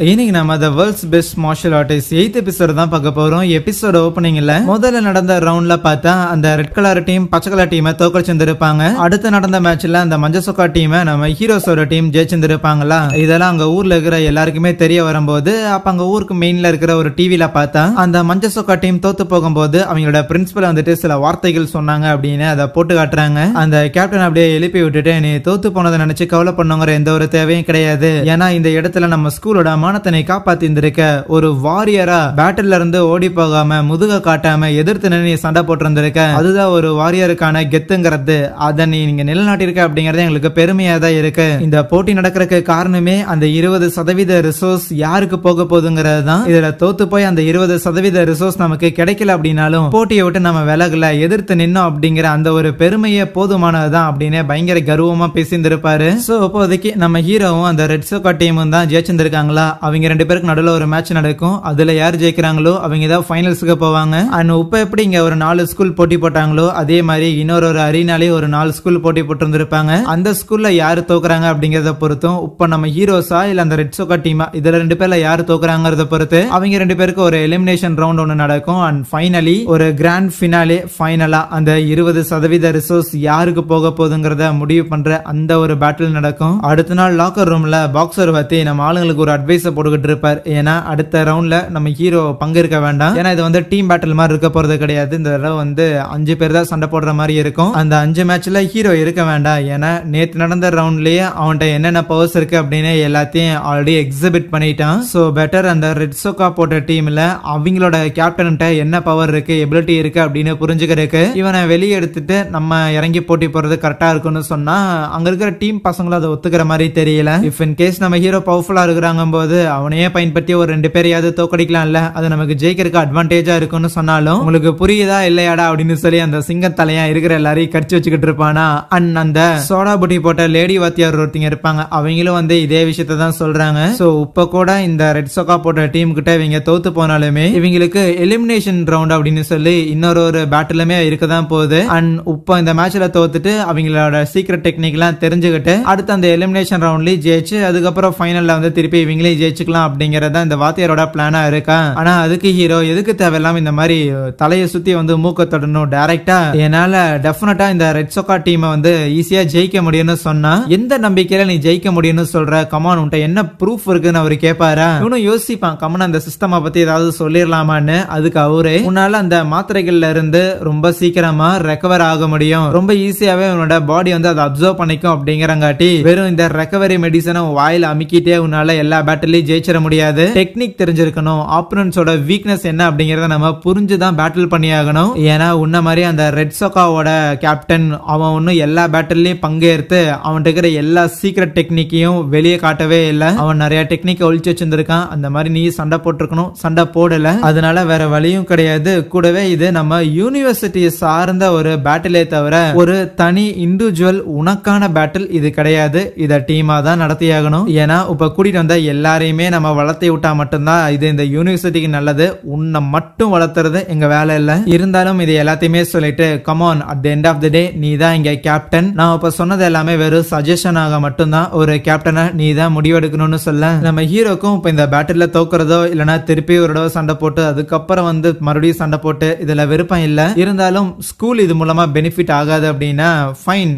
இன்னைக்கு நம்ம The World's Best Martial Artist 8th episode தான் பார்க்க போறோம். எபிசோட் ஓபனிங்ல முதல்ல நடந்த ரவுண்ட்ல பார்த்தா அந்த ரெட் கலர் டீம் பச்சை கலர் டீமை தோக்கடிச்சிருப்பாங்க. அடுத்து நடந்த மேட்ச்ல அந்த மஞ்சள் சொக்கா டீமை நம்ம ஹீரோஸோட டீம் ஜெயிச்சிருப்பாங்களா. இதெல்லாம் அங்க ஊர்ல இருக்கிற எல்லாருக்குமே தெரிய வரும்போது அப்ப அங்க ஊருக்கு மெயின்ல இருக்கிற ஒரு டிவில பார்த்தா அந்த மஞ்சள் சொக்கா டீம் தோத்து போகும்போது அவங்களோட பிரின்சிபல் வந்துட்டு சில வார்த்தைகள் சொன்னாங்க அப்படின்னு அதை போட்டு காட்டுறாங்க. அந்த கேப்டன் அப்படியே எழுப்பி விட்டுட்டு நீ தோத்து போனதை நினைச்சு கவலை பண்ணுங்கிற எந்த ஒரு தேவையும் கிடையாது. ஏன்னா இந்த இடத்துல நம்ம ஸ்கூலோட மானத்தனை காப்பாத்தி இருந்திருக்க ஒரு வாரியரா பேட்டில் இருந்து ஓடி போகாம முதுக காட்டாம எதிர்த்து நின்று சண்டை போட்டு இருந்திருக்க. அதுதான் ஒரு வாரியருக்கான கெத்துங்கிறது. அதை நீங்க நிலநாட்டிருக்க அப்படிங்கறது எங்களுக்கு பெருமையா தான் இருக்கு. இந்த போட்டி நடக்கிறதுக்கு காரணமே அந்த 20% ரிசோர்ஸ் யாருக்கு போக போகுதுங்கிறது தான். இதுல தோத்து போய் அந்த 20% ரிசோர்ஸ் நமக்கு கிடைக்கல அப்படின்னாலும் போட்டியை விட்டு நம்ம விலகல எதிர்த்து நின்னோம் அப்படிங்கிற அந்த ஒரு பெருமையே போதுமானதுதான் அப்படின்னு பயங்கர கர்வமா பேசியிருந்திருப்பாரு. சோ இப்போதைக்கு நம்ம ஹீரோவும் அந்த ரெட் சோக்கா டீமும் தான் ஜெயிச்சிருக்காங்களா. அவங்க ரெண்டு பேருக்கு நடுவில் ஒரு மேட்ச் நடக்கும். அதுல யார் ஜெயிக்கிறாங்களோ அவங்க தான் ஃபைனல்ஸ்க்கு போவாங்க. அண்ட் இப்ப எப்படி இங்க ஒரு 4 ஸ்கூல் போட்டி போட்டாங்களோ அதே மாதிரி இன்னொரு அரீனாலே ஒரு 4 ஸ்கூல் போட்டி போட்டு இருந்திருப்பாங்க. அந்த ஸ்கூல்ல யாரு தோக்குறாங்க அப்படிங்கறத பொறுத்தும் இப்ப நம்ம ஹீரோஸா இல்ல அந்த ரெட் சோக்கா டீமா இதுல ரெண்டு பேர்ல யாரு தோக்குறாங்கறத பொறுத்து அவங்க ரெண்டு பேருக்கு ஒரு எலிமினேஷன் ரவுண்ட் ஒன்னு நடக்கும். அண்ட் ஃபைனலி ஒரு கிராண்ட் ஃபினாலே ஃபைனலா அந்த 20% ரிசோர்ஸ் யாருக்கு போக போகுதுங்கிறத முடிவு பண்ற அந்த ஒரு பேட்டில் நடக்கும். அடுத்த நாள் லாக்கர் ரூம்ல பாக்ஸர் பத்தி நம்ம ஆளுங்களுக்கு ஒரு அட்வைஸ் போட்டுக்கிட்டு இருப்பார். ஏன்னா அடுத்த ரவுண்ட்ல நம்ம ஹீரோ பங்கேற்க வேண்டாம். ஏன்னா இது வந்து டீம் பேட்டில் மாதிரி இருக்க போறது கிடையாது. இந்த தடவை வந்து 5 பேர் தான் சண்டை போடுற மாதிரி இருக்கும். அந்த 5 மேட்ச்ல ஹீரோ இருக்க வேண்டாம். ஏன்னா நேற்று நடந்த ரவுண்ட்லயே அவன்கிட்ட என்னென்ன பவர்ஸ் இருக்கு அப்படின்னு எல்லாத்தையும் ஆல்ரெடி எக்ஸிபிட் பண்ணிட்டான். சோ பெட்டர் அந்த ரெட் சோக்கா போட்ட டீம்ல அவங்களோட கேப்டன்கிட்ட என்ன பவர் இருக்கு எபிலிட்டி இருக்கு அப்படின்னு புரிஞ்சுக்கிறதுக்கு இவனை வெளியே எடுத்துட்டு நம்ம இறங்கி போட்டி போறது கரெக்டா இருக்குன்னு சொன்னா அங்க இருக்கிற டீம் பசங்களும் அதை ஒத்துக்கிற மாதிரி தெரியல. இஃப் இன் கேஸ் நம்ம ஹீரோ பவர்ஃபுல்லா இருக்கிறாங்க போது அவனையே பயன்படுத்தி ஒரு 2 பேரையாவது தோக்கடிக்கலாம்ல. அது நமக்கு ஜெயிக்கிறதுக்கு அட்வான்டேஜா இருக்கும்னு சொன்னாலும் உங்களுக்கு புரியுதா இல்லையாடா அப்படின்னு சொல்லி அந்த சிங்கத்தலையா இருக்கிற எல்லாரையும் கடிச்சு வச்சுக்கிட்டு இருப்பானா. அண்ட் அந்த சோடா புட்டி போட்ட லேடி வாத்தியார் ஒருத்தங்க இருப்பாங்க. அவங்களும் வந்து இதே விஷயத்த தான் சொல்றாங்க. சோ இப்ப கூட இந்த ரெட் சோக்கா போட்ட டீம் கிட்ட இவங்க தோத்து போனாலுமே இவங்களுக்கு எலிமினேஷன் ரவுண்ட் அப்படின்னு சொல்லி இன்னொரு பேட்டிலுமே இருக்கதான் போகுது. அண்ட் இப்ப இந்த மேட்ச்ல தோத்துட்டு அவங்களோட சீக்ரெட் டெக்னிக் எல்லாம் தெரிஞ்சுக்கிட்டு அடுத்து அந்த எலிமினேஷன் ரவுண்ட்லயும் ஜெயிச்சு அதுக்கப்புறம் ஃபைனல்ல வந்து திருப்பி இவங்களே ஜெயிச்சுக்கலாம் அப்படிங்கறத இந்த வாத்தியாரோட பிளானா இருக்கா. ஆனா அதுக்கு ஹீரோ எதுக்கு தேவையில்லாம இந்த மாதிரி தலையை சுத்தி வந்து மூக்க தொடணும் டைரக்டா என்னால டெஃபினட்டா இந்த ரெட் சோக்கா டீமை வந்து ஈஸியா ஜெயிக்க முடியும்னு சொன்னா எந்த நம்பிக்கையில நீ ஜெயிக்க முடியும்னு சொல்ற கமான் உன்ட்ட என்ன ப்ரூஃப் இருக்குன்னு அவரு கேட்பாரா. இவனும் யோசிப்பான் கமன் அந்த சிஸ்டமா பத்தி ஏதாவது சொல்லிடலாமான்னு. அதுக்கு அவரே உன்னால அந்த மாத்திரைகள்ல இருந்து ரொம்ப சீக்கிரமா ரெக்கவர் ஆக முடியும். ரொம்ப ஈஸியாவே உன்னோட பாடி வந்து அதை அப்சர்வ் பண்ணிக்கும் அப்படிங்கறங்காட்டி வெறும் இந்த ரெக்கவரி மெடிசனை வாயில அமுக்கிட்டே உன்னால எல்லா பேட்டிலையும் ஜெயிச்சிட முடியாது. டெக்னிக் தெரிஞ்சிருக்கணும். ஆப்போனன்ட்ஸோட வீக்னஸ் என்ன அப்படிங்கறத நம்ம புரிஞ்சுதான் பேட்டில் பண்ணி ஆகணும். ஏன்னா உன்ன மாதிரி அந்த ரெட் சோக்காவோட கேப்டன் அவன் ஒன்னும் எல்லா பேட்டிலையும் பங்கேற்று அவன் இருக்கிற எல்லா சீக்ரெட் டெக்னிக்கையும் வெளியே காட்டவே இல்லை. அவன் நிறைய டெக்னிக் ஒழிச்சு வச்சிருந்திருக்கான். அந்த மாதிரி நீ சண்டை போட்டிருக்கணும். சண்டை போடல. அதனால வேற வழியும் கிடையாது. கூடவே இது நம்ம யூனிவர்சிட்டி சார்ந்த ஒரு பேட்டிலே தவிர ஒரு தனி இண்டிவிஜுவல் உனக்கான பேட்டில் இது கிடையாது. இத டீமா தான் நடத்தியாகணும். ஏன்னா இப்ப கூட்டிட்டு வந்த எல்லாரையுமே நம்ம வளர்த்தி விட்டா மட்டும்தான் இது இந்த யூனிவர்சிட்டிக்கு நல்லது. உன்னை மட்டும் வளர்த்துறது எங்க வேலை இல்ல. இருந்தாலும் இது எல்லாத்தையுமே சொல்லிட்டு come on at the end of the day நீ தான் இங்க கேப்டன். நான் இப்ப சொன்னது எல்லாமே வெறும் சஜஷன் ஆக மட்டும்தான். ஒரு கேப்டனை நீ தான் முடிவெடுக்கணும்னு சொல்ல நம்ம ஹீரோக்கும் இப்ப இந்த பேட்டில் தோக்குறதோ இல்லனா திருப்பி ஒரு தடவை சண்டை போட்டு அதுக்கப்புறம் வந்து மறுபடியும் சண்டை போட்டு இதுல விருப்பம் இல்ல. இருந்தாலும் ஸ்கூல் இது மூலமா பெனிஃபிட் ஆகாது அப்படின்னா ஃபைன்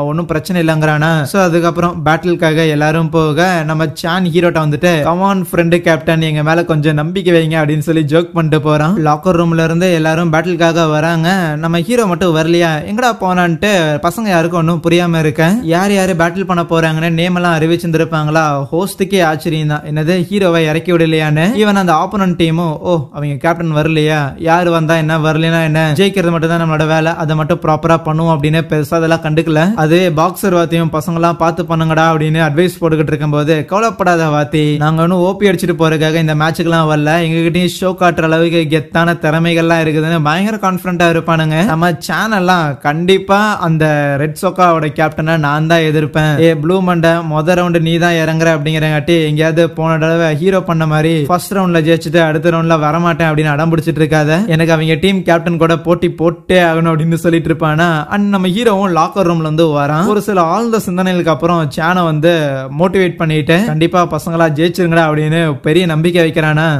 ஒன்னும் பிரச்சனை இல்லங்கிறானா. சோ அதுக்கப்புறம் பேட்டிலுக்காக எல்லாரும் போக நம்ம சான் ஹீரோட்ட வந்துட்டு கமான் ஃப்ரெண்டு கேப்டன் எங்க மேல கொஞ்சம் நம்பிக்கை வைங்க அப்படின்னு சொல்லி ஜோக் பண்ணிட்டு போறான். லாக்கர் ரூம்ல இருந்து எல்லாரும் பேட்டிலுக்காக வராங்க. நம்ம ஹீரோ மட்டும் வரலையா எங்கடா போனான்ட்டு பசங்க யாருக்கும் ஒன்னும் புரியாம இருக்க. யார் யாரு பேட்டில் பண்ண போறாங்கன்னு நேம் எல்லாம் அறிவிச்சிருப்பாங்களா. ஹோஸ்டுக்கே ஆச்சரியம் தான் என்னது ஹீரோவை இறக்கி விடலையான்னு. ஈவன் அந்த ஆப்போனன்ட் டீமும் ஓ அவங்க கேப்டன் வரலையா யாரு வந்தா என்ன வரலனா என்ன ஜெயிக்கிறது மட்டும் தான் நம்மளோட வேலை அதை மட்டும் ப்ராப்பரா பண்ணுவோம் அப்படின்னு பெருசா அதெல்லாம் கண்டுக்கல. அது பாக்ஸர் வாத்தியும் பசங்க எல்லாம் பார்த்து பண்ணுங்கடா அப்படின்னு அட்வைஸ் போட்டுக்கிட்டு இருக்கும் போது கவலைப்படாத வாத்தி நாங்க ஒன்னும் ஓபி அடிச்சுட்டு போறதுக்காக இந்த மேட்சுக்கெல்லாம் வரல. எங்ககிட்டயும் ஷோ காட்டுற அளவுக்கு கெத்தான திறமைகள்லாம் இருக்குதுன்னு பயங்கர கான்பிடண்டா இருப்பானுங்க. நம்ம சேனல்லாம் கண்டிப்பா அந்த ரெட் சோக்காவோட கேப்டனை நான் தான் எதிர்ப்பேன். ஏ ப்ளூ மண்டை மொதல் ரவுண்டு நீ தான் இறங்குற அப்படிங்கிறங்காட்டி எங்கேயாவது போன தடவை ஹீரோ பண்ண மாதிரி ஃபர்ஸ்ட் ரவுண்ட்ல ஜெயிச்சுட்டு அடுத்த ரவுண்ட்ல வரமாட்டேன் அப்படின்னு அடம் பிடிச்சிட்டு இருக்காத. எனக்கு அவங்க டீம் கேப்டன் கூட போட்டி போட்டே ஆகணும் அப்படின்னு சொல்லிட்டு இருப்பானா. அண்ட் நம்ம ஹீரோவும் லாக்கர் ரூம்ல வந்து வரான். ஒரு சில ஆழ்ந்த சிந்தனைகளுக்கு அப்புறம் சேனை வந்து மோட்டிவேட் பண்ணிட்டு கண்டிப்பா பசங்களா ஜெயிச்சிருங்கடா அப்படின்னு பெரிய நம்பிக்கை வைக்கிறானா.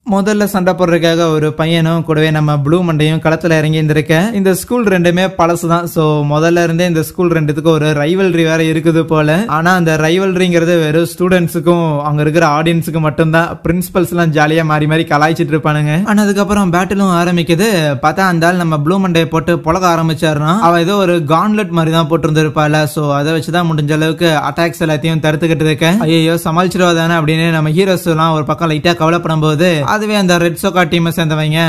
முதல்ல சண்டை போடுறதுக்காக ஒரு பையனும் கூடவே நம்ம ப்ளூ மண்டையும் களத்துல இறங்கி இருந்திருக்கேன். இந்த ஸ்கூல் ரெண்டுமே பழசுதான். சோ முதல்ல இருந்தே இந்த ஸ்கூல் ரெண்டுத்துக்கும் ஒரு ரைவல்ரி வேற இருக்குது போல. ஆனா அந்த ரைவல்ரிங்கிறது வெறும் ஸ்டூடெண்ட்ஸுக்கும் அங்க இருக்கிற ஆடியன்ஸுக்கு மட்டும்தான். பிரின்சிபல்ஸ் எல்லாம் ஜாலியா மாறி மாறி கலாய்ச்சிட்டு இருப்பானுங்க. ஆனா அதுக்கப்புறம் பேட்டிலும் ஆரம்பிக்குது. பார்த்தா அந்த ஆள் நம்ம ப்ளூ மண்டையை போட்டு புழக்க ஆரம்பிச்சாருன்னா அவ ஏதோ ஒரு கான்லெட் மாதிரி தான் போட்டு இருந்திருப்பாள். சோ அதை வச்சுதான் முடிஞ்ச அளவுக்கு அட்டாக்ஸ் எல்லாத்தையும் தடுத்துக்கிட்டு இருக்கேன். ஐயோ சமாளிச்சிருவாதானே அப்படின்னு நம்ம ஹீரோஸ் எல்லாம் ஒரு பக்கம் லைட்டா கவலைப்படும் போது அதுவே அந்த ரெட் சோக்கா டீமை சேர்ந்தவங்க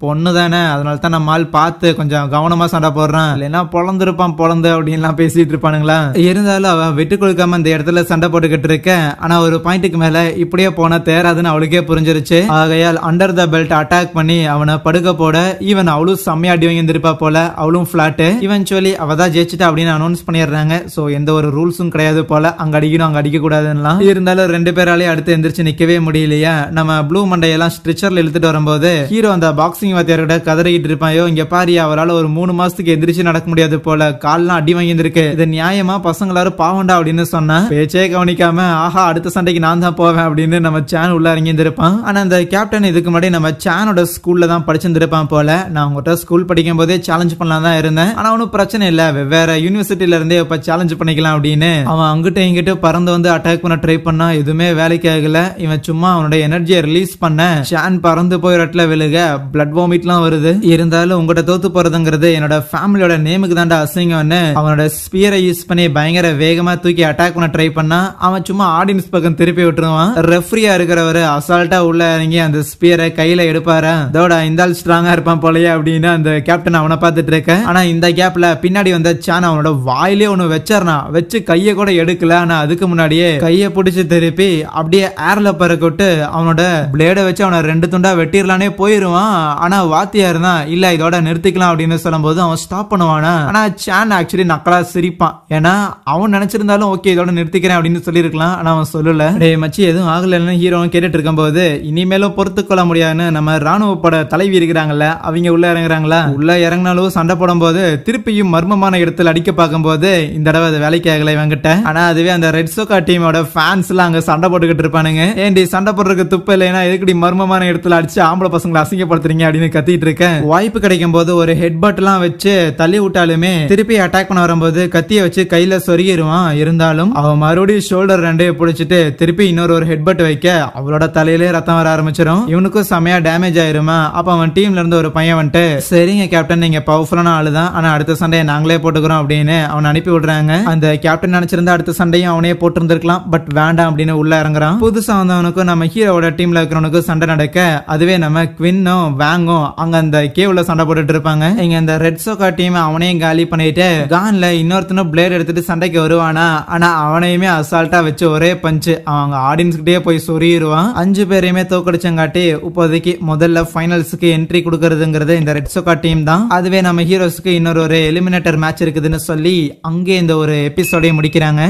பொண்ணு தானே, அதனால தான் நம்ம ஆள் பார்த்து கொஞ்சம் கவனமா சண்டை போடுறான், இல்லைன்னா பொழந்திருப்பான் பொழந்து அப்படின்லாம் பேசிட்டு இருப்பானுங்களா. இருந்தாலும் அவ விட்டு கொடுக்காம இந்த இடத்துல சண்டை போட்டுக்கிட்டு இருக்க. ஆனா ஒரு பாயிண்ட்டுக்கு மேல இப்படியே போனா தேராதுன்னு அவளுக்கே புரிஞ்சிருச்சு. ஆகையால் அண்டர் த பெல்ட் அட்டாக் பண்ணி அவனை படுக்க போட ஈவன் அவளும் செம்மையா அடி வாங்கியிருப்பா போல. அவளும் பிளாட். இவென்ச்சுவலி அவ தான் ஜெயிச்சிட்டா அப்படின்னு அனௌன்ஸ் பண்ணிடுறாங்க. சோ எந்த ஒரு ரூல்ஸும் கிடையாது போல, அங்க அடிக்கணும் அங்க அடிக்க கூடாதுன்னா. இருந்தாலும் ரெண்டு பேராலே அடுத்து எந்திரிச்சு நிக்கவே முடியலையா. நம்ம ப்ளூ மண்டையெல்லாம் ஸ்ட்ரெச்சர்ல இழுத்துட்டு வரும்போது ஹீரோ அந்த பாக்ஸிங் வாத்தியார்கிட்ட கதறிக்கிட்டு இருப்பாயோ, இங்க பாரு அவரால் ஒரு 3 மாசத்துக்கு எந்திரிச்சு நடக்க முடியாது போல, கால்லாம் அடி வாங்கியிருக்கு, இது நியாயமா, பசங்களாரும் பாவண்டா அப்படின்னு சொன்னா பேச்சே கவனிக்காம ஆஹா அடுத்த சண்டைக்கு நான் தான் போவேன் அப்படின்னு நம்ம சேன் உள்ள இறங்கி இருந்திருப்பான். ஆனா அந்த கேப்டன் இதுக்கு முன்னாடி நம்ம சேனோட ஸ்கூல்ல தான் படிச்சிருந்திருப்பான் போல. நான் உங்ககிட்ட ஸ்கூல் படிக்கும் போதே சேலஞ்ச் பண்ணலாம் தான் இருந்தேன். ஆனா ஒன்னும் பிரச்சனை இல்ல, வெவ்வேறு யூனிவர்சிட்டியில இருந்தே இப்ப சேலஞ்ச் பண்ணிக்கலாம் அப்படின்னு அவன் அங்கிட்ட இங்கிட்ட பறந்து வந்து அட்டாக் பண்ண ட்ரை பண்ணா எதுவுமே வேலைக்கு ஆகல. இவன் சும்மா அவனோட எனர்ஜியை ரிலீஸ் பண்ண ஷான் பறந்து போய் ரட்ல விழுக பிளட் வாமிட்லாம் வருது. இருந்தாலும் உங்ககிட்ட தோத்து போறதுங்கிறது என்னோட ஃபேமிலியோட நேமுக்கு தாண்டா அசிங்கம்னு அவனோட ஸ்பியரை யூஸ் பண்ணி பயங்கர வேகமா தூக்கி அட்டாக் பண்ண ட்ரை பண்ணா அவன் சும்மா ஆடியன்ஸ் பக்கம் திருப்பி விட்டுருவான். ரெஃப்ரியா இருக்கிறவரு அசால்ட்டா உள்ள இறங்கி அந்த ஸ்பியரை கையில எடுப்பாரு. அதோட இந்த ஆள் ஸ்ட்ராங்கா இருப்பான் போலயே அப்படின்னு அந்த கேப்டன் அவனை பார்த்துட்டு இருக்க. ஆனா இந்த கேப்ல பின்னாடி வந்த சான் அவனோட வாயிலே ஒண்ணு வச்சார்னா வச்சு கைய கூட எடுக்கல. ஆனா அதுக்கு முன்னாடியே கைய பிடிச்சு திருப்பி அப்படியே ஏர்ல பறக்க விட்டு அவனோட பிளேட வச்சு அவனை 2 துண்டா வெட்டிடலானே போயிருவான். ஆனா வாத்தியார் தான் இல்ல இதோட நிறுத்திக்கலாம் அப்படின்னு சொல்லும் போது அவன் ஸ்டாப் பண்ணுவானா. ஆனா சான் ஆக்சுவலி நக்கலா சிரிப்பான். ஏன்னா அவன் நினைச்சிருந்தாலும் ஓகே இதோட நிறுத்திக்கிறேன் அப்படின்னு சொல்லிருக்கலாம். ஆனா அவன் சொல்லல. டேய் மச்சி எதுவும் ஆகலன்னு ஹீரோ கேட்டுட்டு இருக்கும் போது இனிமேலும் பொறுத்து கொள்ள முடியாதுன்னு நம்ம ராணுவ பட தலைவி இருக்கிறாங்கல்ல அவங்க உள்ள இறங்குறாங்களா. உள்ள இறங்கினாலும் சண்டை போடும் போது திருப்பியும் மர்மமான இடத்துல அடிக்க பார்க்கும் போது இந்த தடவை அது வேலைக்கு ஆகல இவங்கிட்ட. ஆனா அதுவே அந்த ரெட் சோக்கா டீமோட ஃபேன்ஸ் எல்லாம் அங்க சண்டை போட்டுக்கிட்டு இருப்பானுங்க. ஏண்டி சண்டை போடுறதுக்கு துப்பு இல்லைன்னா எதுக்கடி மர்மமான இடத்துல அடிச்சு ஆம்பளை பசங்களை அசிங்கப்படுத்துறீங்க அப்படின்னு கத்திட்டு இருக்கேன். வாய்ப்பு கிடைக்கும் போது ஒரு ஹெட்பட் எல்லாம் வச்சு தள்ளி விட்டாலுமே திருப்பி அட்டாக் பண்ண வரும்போது கத்திய வச்சு கையில சொருகிடுவான். இருந்தாலும் அவன் மறுபடியும் ஷோல்டர் ரெண்டையும் பிடிச்சிட்டு திருப்பி இன்னொரு ஹெட்பட் வைக்க அவளோட தலையிலே ரத்தம் வர ஆரம்பிச்சிடும். இவனுக்கும் செமையா டேமேஜ் ஆயிருமா. அப்ப அவன் டீம்ல இருந்து ஒரு பையன் வந்துட்டு சரிங்க கேப்டன் நீங்க பவர்ஃபுல்லான ஆளுதான், ஆனா அடுத்த சண்டையை நாங்களே போட்டுக்கிறோம் அப்படின்னு அவன் அனுப்பி விடுறாங்க. அந்த கேப்டன் நினைச்சிருந்தா அடுத்த சண்டையும் அவனே போட்டு இருந்திருக்கலாம். பட் வேண்டாம் அப்படின்னு உள்ள இறங்குறான். புதுசா வந்தவனுக்கும் நம்ம ஹீரோட டீம்ல இருக்கிறவனுக்கும் சண்டை நடக்க அதுவே நம்ம குவின்னும் வேங்கும் அங்க அந்த கேவ்ல சண்டை போட்டுட்டு இருப்பாங்க. இங்க இந்த ரெட் சோக்கா டீம் அவனையும் காலி பண்ணிட்டு கான்ல இன்னொருத்தனும் பிளேட் எடுத்துட்டு சண்டைக்கு வருவானா. ஆனா அவனையுமே அசால்ட்டா வச்சு ஒரே பஞ்சு அவங்க ஆடியன்ஸ் கிட்டே போய் சொருகிடுவான். 5 பேரையுமே தோக்கடிச்சங்காட்டி இப்போதைக்கு முதல்ல ஃபைனல்ஸுக்கு என்ட்ரி கொடுக்கறதுங்கிறது இந்த ரெட் சோக்கா டீம் தான். அதுவே நம்ம ஹீரோஸ்க்கு இன்னொரு எலிமினேட்டர் மேட்ச் இருக்குதுன்னு சொல்லி அங்கே இந்த ஒரு எபிசோடை முடிக்கிறாங்க.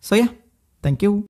So yeah, thank you.